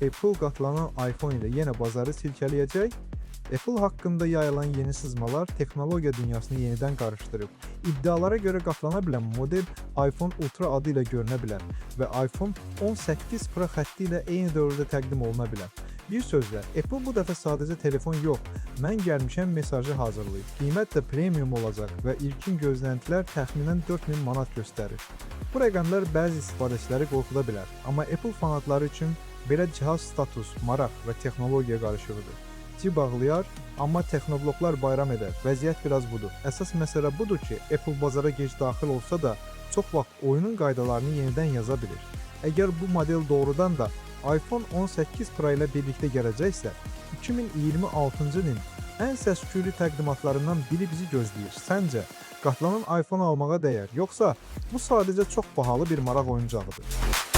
Apple qatlanan iPhone ilə yenə bazarı silkələyəcək. Apple haqqında yayılan yeni sızmalar texnologiya dünyasını yenidən qarışdırıb. İddialara görə qatlana bilən model iPhone Ultra adı ilə görünə bilər və iPhone 18 Pro xətti ilə eyni dövrdə təqdim oluna bilər. Bir sözlə, Apple bu dəfə sadəcə telefon yox, mən gəlmişəm mesajı hazırlayıb. Qiymət də premium olacaq və ilkin gözləntilər təxminən 4000 manat göstərir. Bu rəqəmlər bəzi istifadəçiləri qorxuda bilər, amma Apple fanatları üçün belə cihaz status, maraq və texnologiya qarışığıdır. Cib ağlayar, amma texnobloglar bayram edər. Vəziyyət biraz budur. Əsas məsələ budur ki, Apple bazara gec daxil olsa da, çox vaxt oyunun qaydalarını yenidən yaza bilir. Əgər bu model doğrudan da iPhone 18 Pro ilə birlikdə gələcəksə, 2026-cı ilin ən səs-küylü təqdimatlarından biri bizi gözləyir. Səncə, qatlanan iPhone almağa dəyər, yoxsa bu sadəcə çox bahalı bir maraq oyuncağıdır?